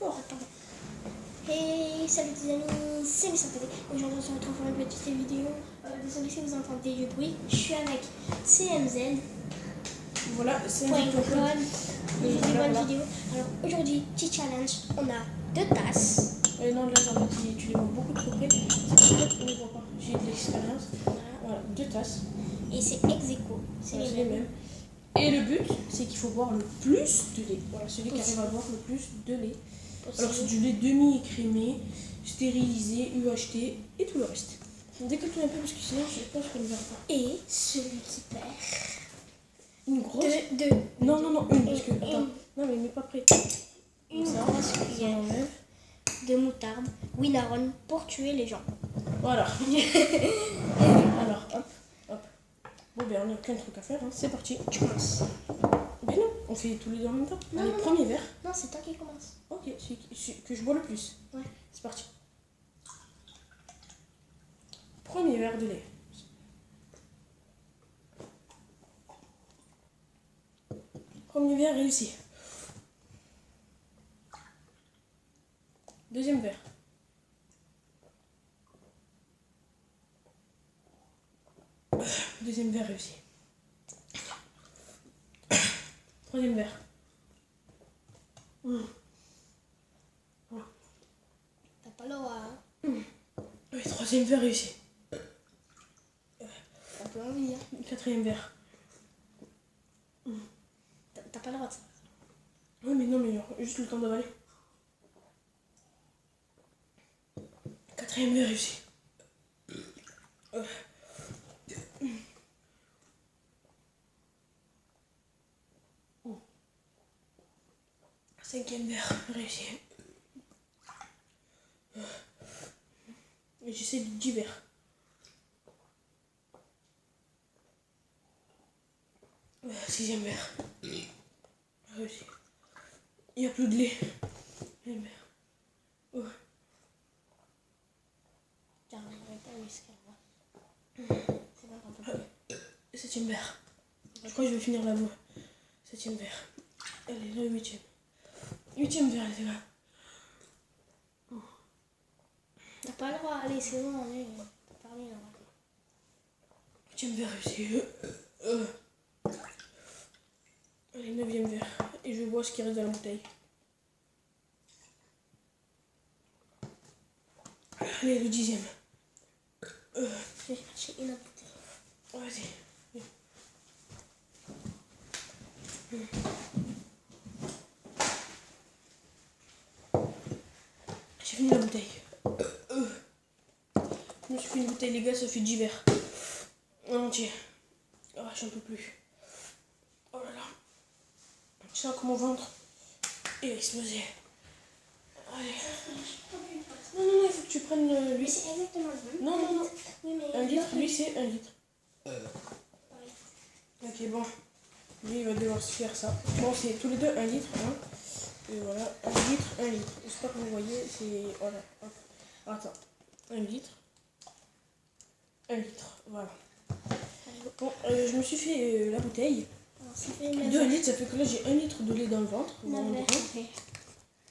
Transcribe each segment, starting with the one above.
fort. Attends. Hey, salut les amis, c'est Miss Santé. Aujourd'hui on se retrouve pour une petite vidéo. Désolé si vous entendez du bruit. Je suis avec CMZ. Voilà, c'est Point une com. J'ai des bonnes voilà. vidéos. Alors aujourd'hui, petit challenge. On a 2 tasses. Non, là, en fait, tu les vois beaucoup trop près. C'est pour ça qu'on ne les voit pas. J'ai de l'expérience. Voilà, 2 tasses. Et c'est ex aequo. C'est Voilà, les mêmes. Et le but, c'est qu'il faut boire le plus de lait. Voilà, celui qui arrive à boire le plus de lait. Alors, c'est du lait demi-écrémé, stérilisé, UHT et tout le reste. Décale-toi un peu parce que sinon, je pense qu'on ne verra pas. Et celui qui perd. Une grosse. Deux. Non, une. Parce que. Attends. Non, mais il n'est pas prêt. Une Ça, grosse ça cuillère enlève. de moutarde Winaron pour tuer les gens. Voilà. Alors, hop. Bon, ben, on n'a qu'un truc à faire. Hein. C'est parti. Tu commences. Ben non, on fait tous les deux en même temps. Non, Allez, non, premier verre. Non, c'est toi qui commence. Ok, que je bois le plus. Ouais. C'est parti. Premier verre de lait. Premier verre réussi. Deuxième verre. Deuxième verre réussi. Troisième verre. T'as pas le droit, hein. Oui, troisième verre réussi. T'as pas envie, hein. Quatrième verre. T'as pas le droit de ça. Oui, mais non, mais juste le temps d'avaler. Quatrième verre réussi. Cinquième verre réussi. Et j'essaie de 10 verres. Sixième verre. Réussi. Il n'y a plus de lait. Sixième verre. Oh. J'arriverai pas jusqu'à moi. C'est pas grave. Septième verre. Je crois que je vais finir là-bas. Septième verre. Allez, le huitième. Huitième verre, les gars. T'as pas le droit. Allez, c'est bon, allez. T'as parlé, là. Huitième verre réussi. Allez, neuvième verre. Et je bois ce qui reste dans la bouteille. Allez, le dixième. Je vais chercher une autre bouteille. Vas-y. J'ai fini la bouteille. Je me suis fait une bouteille, les gars, ça fait 10 verres. En entier. Ah, j'en peux plus. Oh là là. Tu sens que mon ventre est explosé. Allez. Non, il faut que tu prennes lui. C'est exactement le même. Non. Oui, mais 1 litre, lui c'est 1 litre. Ok, bon. Lui, il va devoir se faire ça. Bon, c'est tous les deux 1 litre. Hein. Et voilà, 1 litre, 1 litre. J'espère que vous voyez, c'est... Voilà. Hop. Attends. 1 litre. 1 litre, voilà. Bon, je me suis fait la bouteille. Alors, ça fait 2 litres, ça fait que là j'ai 1 litre de lait dans le ventre. verres.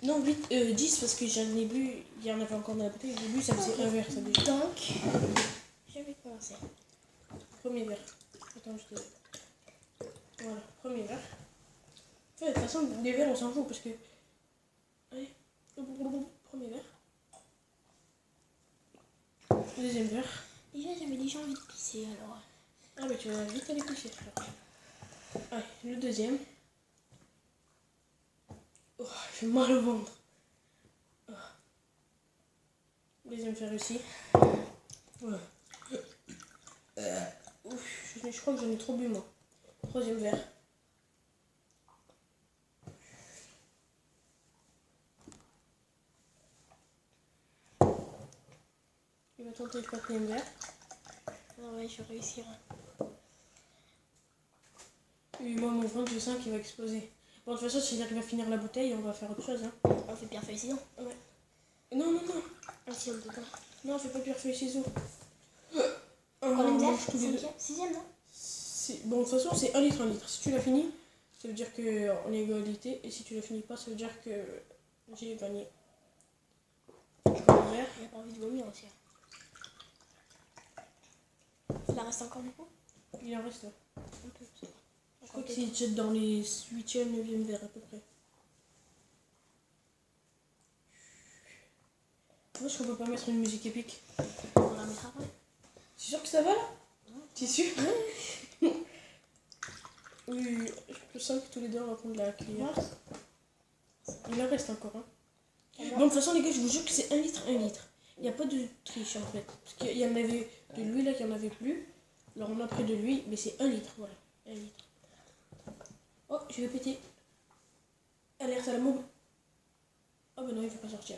Non, 10 parce que j'en ai bu, il y en avait encore dans la bouteille. J'ai bu, ça faisait un verre, ça déjà. Donc, je vais commencer. Premier verre. Attends, je te... Voilà, premier verre. En fait, de toute façon, les verres, on s'en fout parce que... Allez, premier verre. Deuxième verre. Déjà, j'avais déjà envie de pisser, alors. Ah bah tu vas vite aller coucher. Allez, le deuxième. Oh, j'ai mal au ventre. Oh. Deuxième verre réussi. Ouais. Ouf, je crois que j'en ai trop bu moi. Troisième verre. Il va tenter le quatrième verre. Non, ouais, je vais réussir. Et moi, mon ventre, je sens qu'il va exploser. Bon, de toute façon, si j'arrive à finir la bouteille, on va faire autre chose. Hein. On fait pierre feuille ciseaux. Ouais. Non. Ah, si, on peut pas. Non, on fait pas pierre feuille ciseaux. Combien de verres? Mange tous les deux. Sixième, non? Bon, de toute façon, c'est 1 litre, 1 litre. Si tu l'as fini, ça veut dire qu'on est égalité. Et si tu l'as fini pas, ça veut dire que J'ai gagné. Je prends le vert. J'ai pas envie de vomir aussi. Il en reste encore beaucoup? Il en reste là. Un peu. Je crois que c'est peut-être dans les 8e, 9e verres à peu près. Moi, je peux pas mettre une musique épique. On la mettra après. C'est sûr que ça va là? T'es sûr? Oui, je sens que tous les deux on va prendre la cuillère. Il en reste encore. Hein. Bon, de toute façon, les gars, je vous jure que c'est 1 litre, 1 litre. Il n'y a pas de triche en fait. Parce qu'il y en avait de lui là, qu'il n'y en avait plus. Alors on a pris de lui, mais c'est 1 litre. Voilà, 1 litre. Oh, je vais péter. Alerte à la mob. Oh, ben non, il ne faut pas sortir.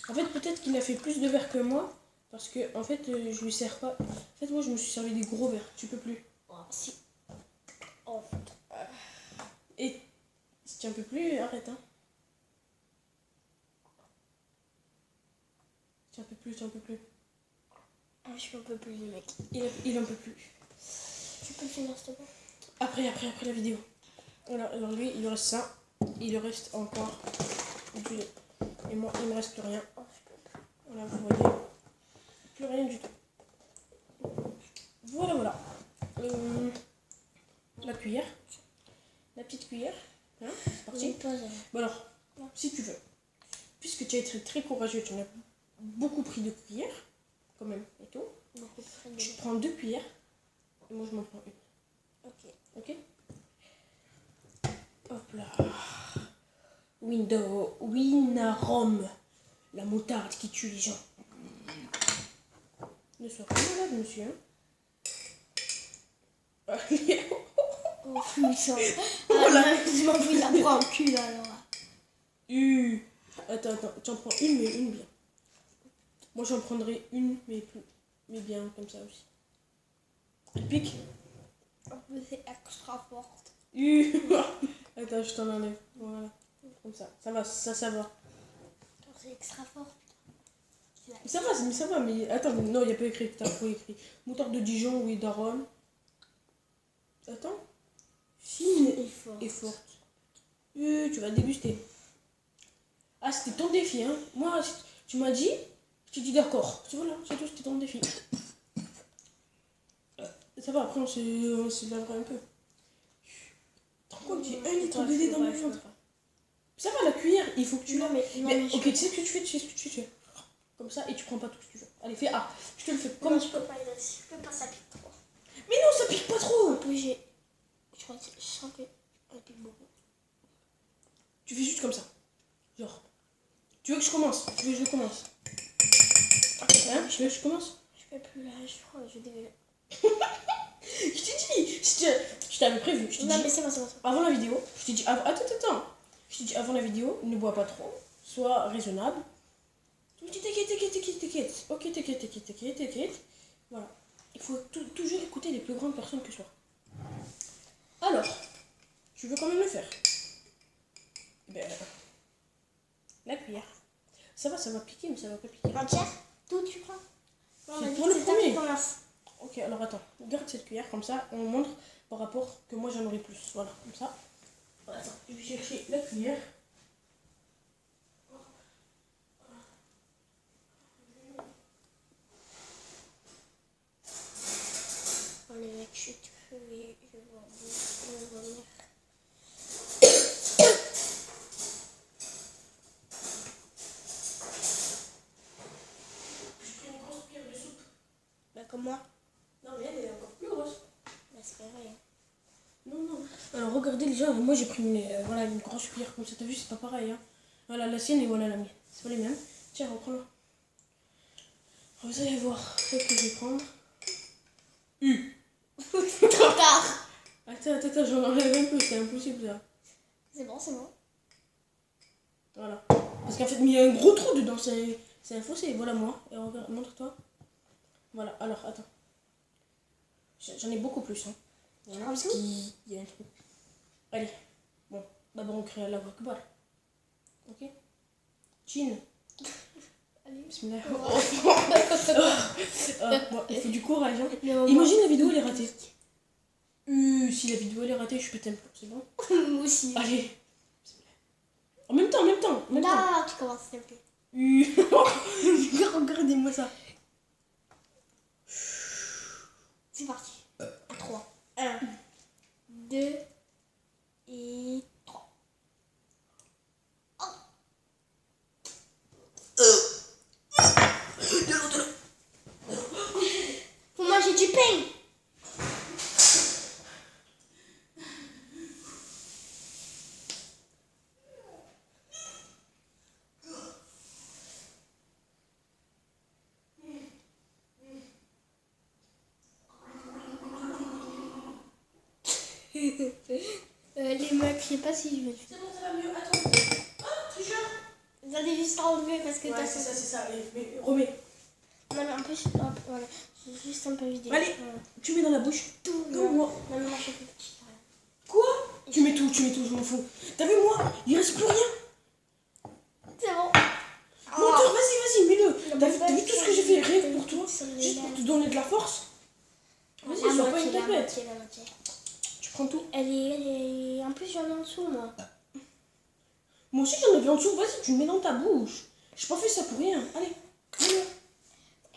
En fait, peut-être qu'il a fait plus de verres que moi. Parce que, en fait, je lui sers pas. En fait, moi, je me suis servi des gros verres. Tu peux plus. Oh, si. Oh, Et si tu en peux plus, arrête. Hein. Tu en peux plus, tu en peux plus. ah, je peux plus, les mecs. Il en peut plus. Tu peux le finir, s'il te plaît? Après la vidéo. Voilà, alors lui, il lui reste ça. Il lui reste encore du lait. Et moi, il me reste plus rien. Oh, je peux plus. Voilà, vous voyez. Plus rien du tout. Voilà, voilà. La cuillère. La petite cuillère. Hein, c'est parti. Bon alors, si tu veux. Puisque tu as été très courageux, tu en as beaucoup pris de cuillères. Quand même, et tout. Tu prends 2 cuillères. Et moi, je m'en prends une. Ok. Ok. Hop là. Winarom. La moutarde qui tue les gens. Ne sois pas malade, monsieur. Hein. Oh, putain. Ah, là, je m'en fous, il la prend en cul, là, alors. Attends, tu en prends une, mais une bien. Moi, j'en prendrai une, mais bien, comme ça aussi. Elle pique. C'est extra forte. Attends, je t'en enlève. Voilà. Comme ça. Ça va, ça va. C'est extra fort. Mais ça va, mais attends, non, il n'y a pas écrit. T'as trop écrit. Moutarde de Dijon, oui, d'arôme. Attends. Fine et forte. Tu vas déguster. Ah, c'était ton défi, hein. Moi, tu m'as dit, je t'ai dit d'accord. Voilà, c'est tout, c'était ton défi. Ça va, après, on se lavera un peu. Pourquoi j'ai 1 litre de lait dans mon ventre? Ça va, la cuillère, il faut que tu la mets. Ok, tu sais ce que tu fais, comme ça, et tu prends pas tout ce que tu veux. Allez, fais A. Je te le fais comme non, je peux pas, ça pique trop. Mais non, ça pique pas trop. Oui, je sens que ça pique beaucoup. Tu fais juste comme ça. Genre. Tu veux que je commence? Tu veux que je commence? Hein? Tu veux que je commence? Je peux plus là, je crois, je dégueule. Je t'ai dit, je t'avais prévu. Non, mais c'est bon. Avant la vidéo, je t'ai dit, attends. Je t'ai dit avant la vidéo, ne bois pas trop, sois raisonnable. Tu me dis, t'inquiète. Ok, t'inquiète. Voilà. Il faut toujours écouter les plus grandes personnes que soi. Alors, tu veux quand même le faire? Ben, la cuillère. Ça va piquer, mais ça va pas piquer. Entière? Tout, tu crois? C'est pour le premier. Commence. Ok, alors attends, garde cette cuillère comme ça, on montre par rapport que moi j'en aurai plus. Voilà, comme ça. Attends, je vais chercher la cuillère. Oh, les mecs, je suis crevée, je vais vomir. J'ai pris une grosse cuillère de soupe. Bah, comme moi. Non, mais elle est encore plus grosse. Bah, c'est pas vrai. Non. Alors regardez déjà, moi j'ai pris une grosse cuillère comme ça, t'as vu, c'est pas pareil. Hein. Voilà la sienne et voilà la mienne. C'est pas les mêmes. Tiens, reprends-la. Vous allez voir ce que je vais prendre. Trop tard. Attends, j'en enlève un peu, c'est impossible ça. C'est bon. Voilà. Parce qu'en fait, il y a un gros trou dedans, c'est un fossé. Voilà moi. Et regarde, montre-toi. Voilà, alors attends. J'en ai beaucoup plus. Hein. Voilà, parce qu'il y a un trou. Allez. Bon, d'abord on crée la Akbar. Ok. Chin. Allez. Bismillah. Bon, il faut du courage. Hein. Imagine la vidéo, elle est ratée. Si la vidéo elle est ratée, je pète un plomb, c'est bon? Moi aussi. Allez. En même temps, en même temps. En même temps. Là, tu commences, s'il te plaît. Regardez-moi ça. C'est parti. À 3. 1, 2 et 3. Faut manger du pain. Les mecs, je sais pas si je vais le faire. C'est bon, ça va mieux. Attends. Ah, tricheur. Vous allez juste enlever parce que Ouais, t'as c'est ça, c'est ça. Mais remets. Non, mais un peu, hop, voilà. C'est juste un peu vidé. Allez. Voilà. Tu mets dans la bouche. Tout. Comme moi. Non, mais moi, je suis plus petite. Quoi? Tu mets tout, je m'en fous. T'as vu moi? Il reste plus rien. C'est bon. Menteur, vas-y, mets-le. T'as vu tout ce que j'ai fait rien que pour toi? Juste Juste pour te donner de la force? Vas-y, sois pas une tapette. La moitié. Tu prends tout. Elle est... En plus, j'en ai en dessous, moi. Moi aussi j'en avais en dessous. Vas-y, tu le mets dans ta bouche. J'ai pas fait ça pour rien. Allez, mets-le.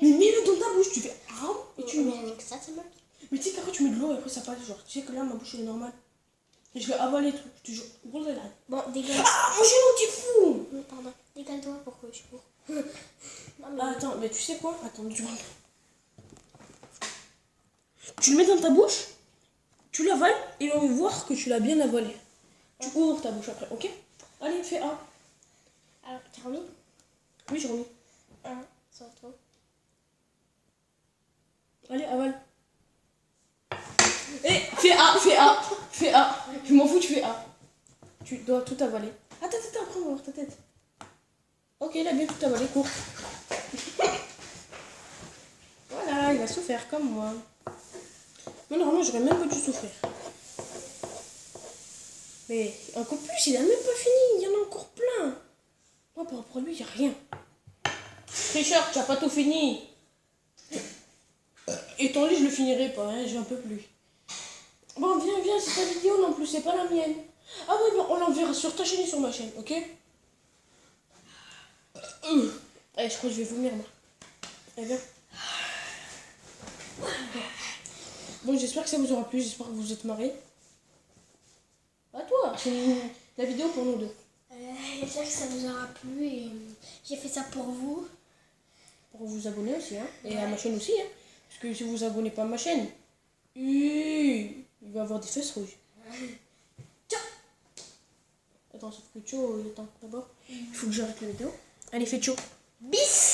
Mais mets-le dans ta bouche. Tu fais ah et tu mets. Mais que ça, c'est bon. Mais tu sais qu'après tu mets de l'eau et après ça passe. Genre, tu sais que là ma bouche elle est normale. Et je vais avaler tout. Je te jure. Gros là. Bon, dégage. Ah, mon genou, t'es fou. Non, pardon. Dégale-toi pour que je cours. Non, mais... Ah, attends, mais tu sais quoi? Attends, tu secondes. Tu le mets dans ta bouche, tu l'avales et on va voir que tu l'as bien avalé. Tu ouvres ta bouche après, ok? Allez, fais A. Alors, t'as remis? Oui, j'ai remis. 1, sur toi. Allez, avale. Eh, fais A. Je m'en fous, tu fais A. Tu dois tout avaler. Attends, après on va voir ta tête. Ok, il a bien tout avalé, cours. Voilà, il va souffrir comme moi. Mais normalement, j'aurais même pas dû souffrir. Mais encore plus, il a même pas fini, il y en a encore plein. Moi, par rapport à lui, il n'y a rien. Tricheur, tu n'as pas tout fini. Et ton lit, je le finirai pas, hein, j'ai un peu plus. Bon, viens, c'est ta vidéo non plus, c'est pas la mienne. Ah ouais, bon, on l'enverra sur ta chaîne et sur ma chaîne, ok? Allez, je crois que je vais vomir, moi. Allez, viens. Bon, j'espère que ça vous aura plu, j'espère que vous vous êtes marrés. À toi, c'est la vidéo pour nous deux. J'espère que ça vous aura plu et j'ai fait ça pour vous. Pour vous abonner aussi, hein. Et à ma chaîne aussi, hein. Parce que si vous vous abonnez pas à ma chaîne, il va avoir des fesses rouges. Tiens. Attends, sauf que Tcho, il est temps d'abord. Il faut que j'arrête la vidéo. Allez, fais Tcho. Bis.